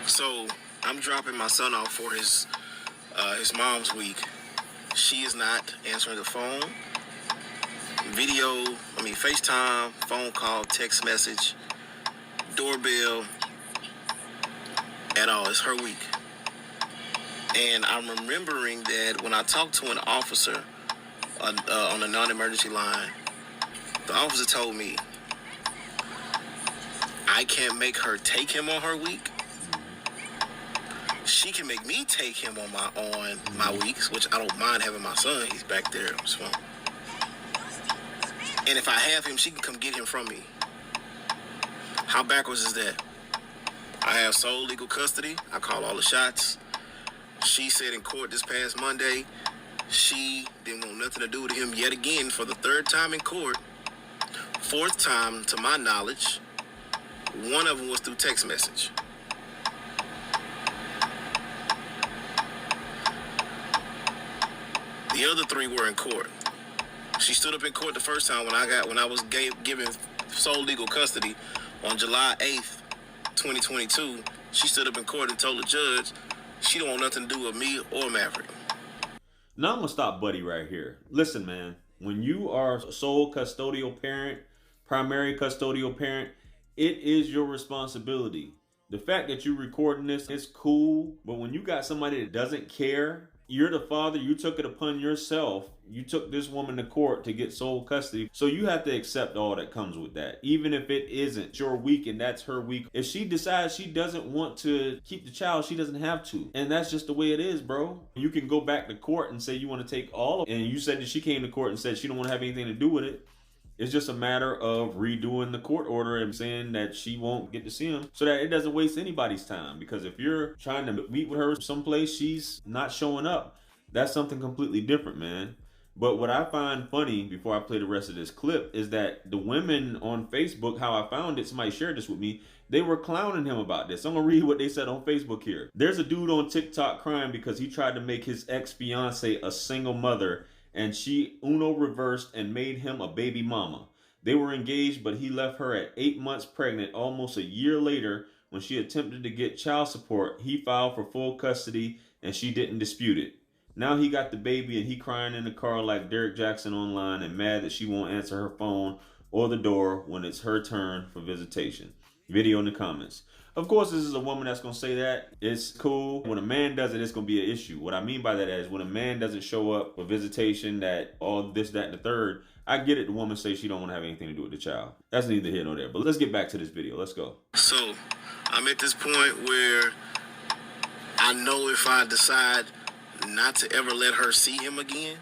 So I'm dropping my son off for his mom's week. She is not answering the phone. FaceTime, phone call, text message, doorbell, at all. It's her week. And I'm remembering that when I talked to an officer on the non-emergency line, the officer told me I can't make her take him on her week. She can make me take him on my weeks, which I don't mind having my son. He's back there on his phone. And if I have him, she can come get him from me. How backwards is that? I have sole legal custody. I call all the shots. She said in court this past Monday, she didn't want nothing to do with him yet again for the third time in court. Fourth time, to my knowledge. One of them was through text message. The other three were in court. She stood up in court the first time when I was given sole legal custody on July 8th, 2022. She stood up in court and told the judge she don't want nothing to do with me or Maverick. Now I'm gonna stop Buddy right here. Listen, man, when you are a sole custodial parent, primary custodial parent, it is your responsibility. The fact that you're recording this is cool, but when you got somebody that doesn't care, you're the father, you took it upon yourself. You took this woman to court to get sole custody. So you have to accept all that comes with that. Even if it isn't your week and that's her week. If she decides she doesn't want to keep the child, she doesn't have to. And that's just the way it is, bro. You can go back to court and say you want to take all of it. And you said that she came to court and said she don't want to have anything to do with it. It's just a matter of redoing the court order and saying that she won't get to see him so that it doesn't waste anybody's time. Because if you're trying to meet with her someplace, she's not showing up. That's something completely different, man. But what I find funny, before I play the rest of this clip, is that the women on Facebook, how I found it, somebody shared this with me, they were clowning him about this. I'm going to read what they said on Facebook here. There's a dude on TikTok crying because he tried to make his ex-fiance a single mother, and she Uno reversed and made him a baby mama. They were engaged, but he left her at 8 months pregnant. Almost a year later, when she attempted to get child support, he filed for full custody and she didn't dispute it. Now he got the baby and he crying in the car like Derek Jackson online and mad that she won't answer her phone or the door when it's her turn for visitation. Video in the comments. Of course, this is a woman that's going to say that. It's cool. When a man does it, it's going to be an issue. What I mean by that is when a man doesn't show up for visitation, that all this, that, and the third, I get it. The woman says she don't want to have anything to do with the child. That's neither here nor there. But let's get back to this video. Let's go. So I'm at this point where I know if I decide not to ever let her see him again,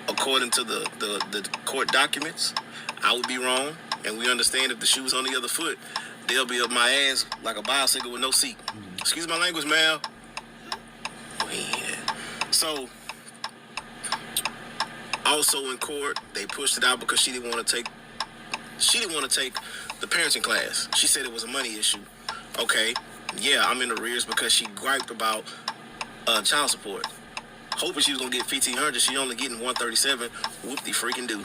according to the court documents, I would be wrong. And we understand if the shoe was on the other foot, they'll be up my ass like a bicycle with no seat. Excuse my language, ma'am. So, also in court, they pushed it out because she didn't want to take the parenting class. She said it was a money issue. Okay, yeah, I'm in arrears because she griped about child support. Hoping she was gonna get $1,500, she only getting $137. Whoop-de-freaking-do.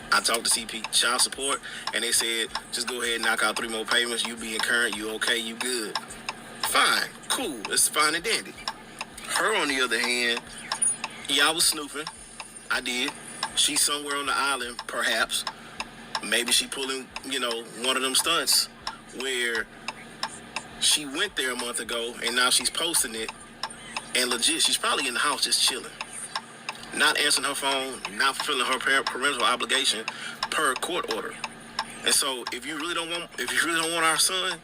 I talked to CP child support, and they said, just go ahead and knock out 3 more payments. You being current, you okay, you good. Fine, cool, it's fine and dandy. Her, on the other hand, yeah, I was snooping. I did. She's somewhere on the island, perhaps. Maybe she pulling, one of them stunts where she went there a month ago, and now she's posting it, and legit, she's probably in the house just chilling. Not answering her phone, not fulfilling her parental obligation per court order. And so, if you really don't want our son,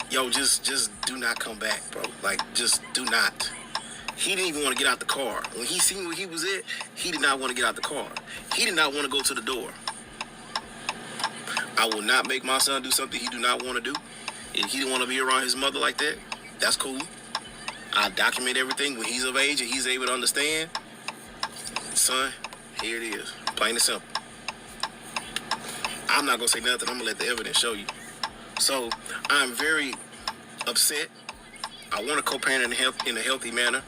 yo, just do not come back, bro. Like, just do not. He didn't even want to get out the car. When he seen where he was at, he did not want to get out the car. He did not want to go to the door. I will not make my son do something he do not want to do. If he didn't want to be around his mother like that, that's cool. I document everything when he's of age and he's able to understand. Son, here it is. Plain and simple. I'm not going to say nothing. I'm going to let the evidence show you. So, I'm very upset. I want to co-parent in a healthy manner.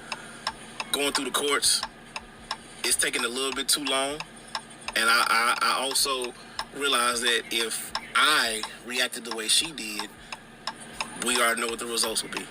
Going through the courts, it's taking a little bit too long. And I also realized that if I reacted the way she did, we already know what the results will be.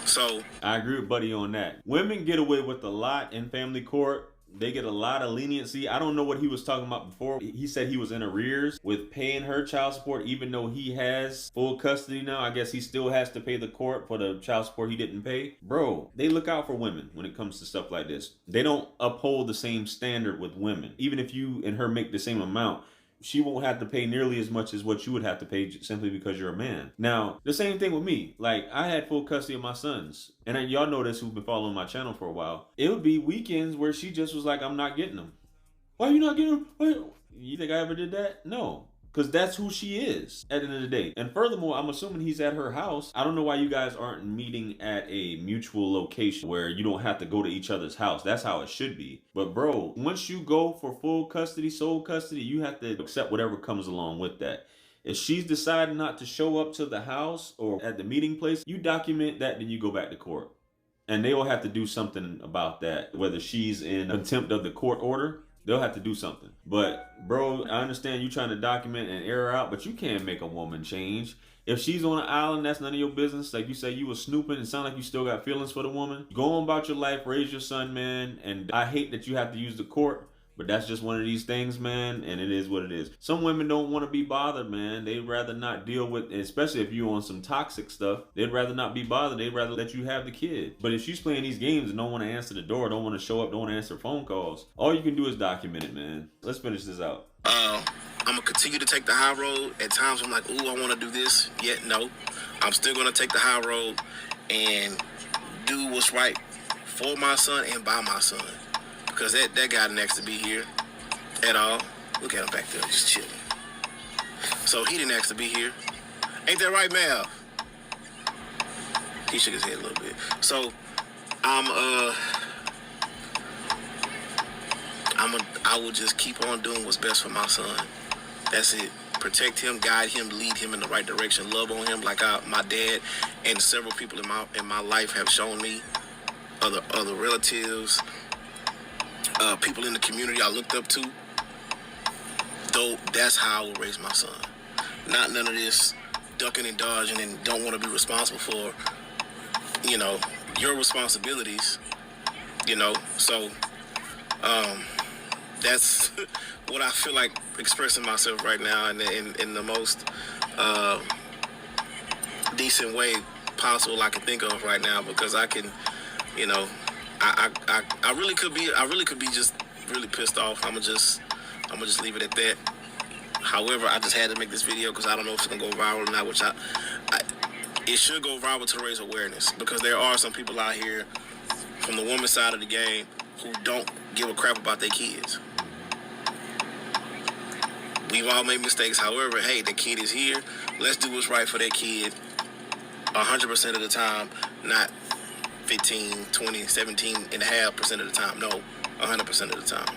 So I agree with Buddy on that. Women get away with a lot in family court. They get a lot of leniency. I don't know what he was talking about before. He said he was in arrears with paying her child support, even though he has full custody now. I guess he still has to pay the court for the child support he didn't pay. Bro, they look out for women when it comes to stuff like this. They don't uphold the same standard with women. Even if you and her make the same amount, she won't have to pay nearly as much as what you would have to pay simply because you're a man. Now, the same thing with me. Like, I had full custody of my sons. And y'all know this who've been following my channel for a while. It would be weekends where she just was like, I'm not getting them. Why are you not getting them? Why? You think I ever did that? No. Because that's who she is at the end of the day. And furthermore, I'm assuming he's at her house. I don't know why you guys aren't meeting at a mutual location where you don't have to go to each other's house. That's how it should be. But bro, once you go for full custody, sole custody, you have to accept whatever comes along with that. If she's decided not to show up to the house or at the meeting place, you document that, then you go back to court. And they will have to do something about that. Whether she's in contempt of the court order, they'll have to do something. But bro, I understand you trying to document and air her out, but you can't make a woman change. If she's on an island, that's none of your business. Like you say, you were snooping and sound like you still got feelings for the woman. Go on about your life, raise your son, man. And I hate that you have to use the court, but that's just one of these things, man, and it is what it is. Some women don't want to be bothered, man. They'd rather not deal with, especially if you're on some toxic stuff, they'd rather not be bothered. They'd rather let you have the kid. But if she's playing these games and don't want to answer the door, don't want to show up, don't want to answer phone calls, all you can do is document it, man. Let's finish this out. I'm going to continue to take the high road. At times I'm like, ooh, I want to do this. Yet, no. I'm still going to take the high road and do what's right for my son and by my son. Because that guy next to be here at all. Look at him back there, just chilling. So he didn't ask to be here. Ain't that right, Mal? He shook his head a little bit. So I will just keep on doing what's best for my son. That's it. Protect him, guide him, lead him in the right direction, love on him like my dad and several people in my life have shown me. Other relatives. People in the community I looked up to, though that's how I will raise my son. Not none of this ducking and dodging and don't want to be responsible for, your responsibilities, So, that's what I feel like expressing myself right now in the most decent way possible I can think of right now, because I can, I really could be just really pissed off. I'm gonna just leave it at that. However, I just had to make this video because I don't know if it's gonna go viral or not, which it should go viral to raise awareness, because there are some people out here from the woman's side of the game who don't give a crap about their kids. We've all made mistakes. However, hey, the kid is here. Let's do what's right for that kid 100% of the time, not 15, 20, 17.5% of the time. No, 100% of the time.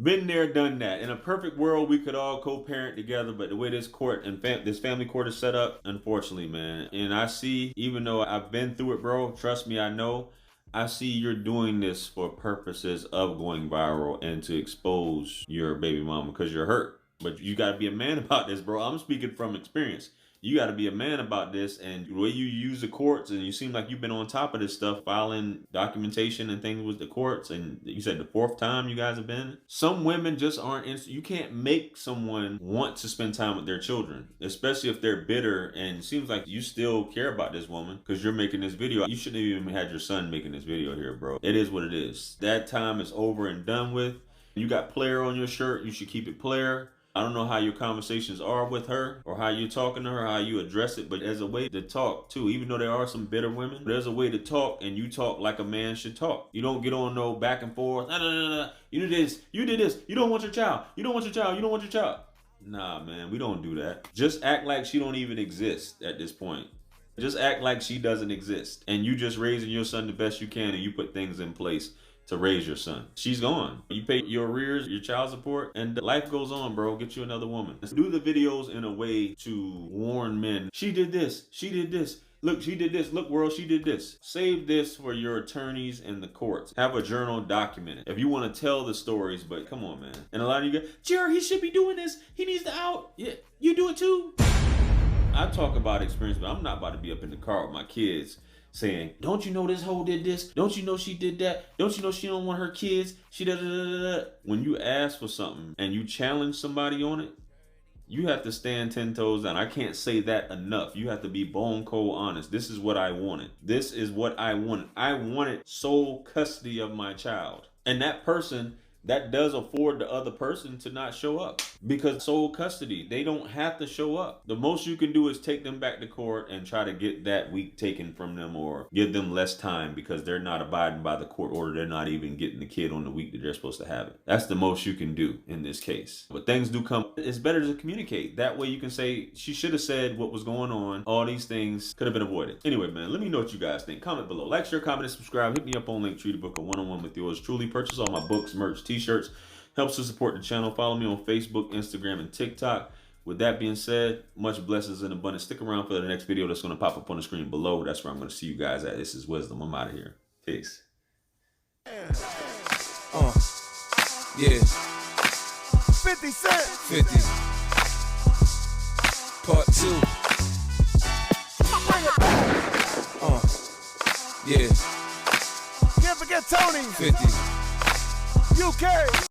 Been there, done that. In a perfect world, we could all co-parent together, but the way this court and this family court is set up, unfortunately, man. And I see, even though I've been through it, bro, trust me, I know. I see you're doing this for purposes of going viral and to expose your baby mama because you're hurt. But you got to be a man about this, bro. I'm speaking from experience. You got to be a man about this, and the way you use the courts, and you seem like you've been on top of this stuff, filing documentation and things with the courts, and you said the 4th time you guys have been. Some women just aren't, you can't make someone want to spend time with their children, especially if they're bitter, and it seems like you still care about this woman because you're making this video. You shouldn't have even had your son making this video here, bro. It is what it is. That time is over and done with. You got player on your shirt, you should keep it player. I don't know how your conversations are with her or how you're talking to her, how you address it, but there's a way to talk too. Even though there are some bitter women, there's a way to talk, and you talk like a man should talk. You don't get on no back and forth. No. You did this. You did this. You don't want your child. You don't want your child. You don't want your child. Nah, man, we don't do that. Just act like she don't even exist at this point. Just act like she doesn't exist. And you just raising your son the best you can, and you put things in place to raise your son. She's gone. You pay your arrears, your child support, and life goes on, bro. Get you another woman. Do the videos in a way to warn men. She did this. She did this. Look, she did this. Look, world, she did this. Save this for your attorneys and the courts. Have a journal documented. If you want to tell the stories, but come on, man. And a lot of you go, Jared, he should be doing this. He needs to out. Yeah, you do it too. I talk about experience, but I'm not about to be up in the car with my kids saying, don't you know this hoe did this? Don't you know she did that? Don't you know she don't want her kids? She da da da da. When you ask for something and you challenge somebody on it, you have to stand 10 toes down. I can't say that enough. You have to be bone cold honest. This is what I wanted. This is what I wanted. I wanted sole custody of my child. And that person, that does afford the other person to not show up, because sole custody, they don't have to show up. The most you can do is take them back to court and try to get that week taken from them, or give them less time because they're not abiding by the court order. They're not even getting the kid on the week that they're supposed to have it. That's the most you can do in this case. But things do come. It's better to communicate. That way you can say, she should have said what was going on. All these things could have been avoided. Anyway, man, let me know what you guys think. Comment below. Like, share, comment, and subscribe. Hit me up on Linktree to book a one-on-one with yours truly. Purchase all my books, merch, t-shirts. Helps to support the channel. Follow me on Facebook, Instagram, and TikTok. With that being said, much blessings and abundance. Stick around for the next video that's going to pop up on the screen below. That's where I'm going to see you guys at. This is Wisdom. I'm out of here. Peace. Yeah. 50 Cent. 50. Part 2. Bring it back. Yeah. Can't forget Tony. 50. UK.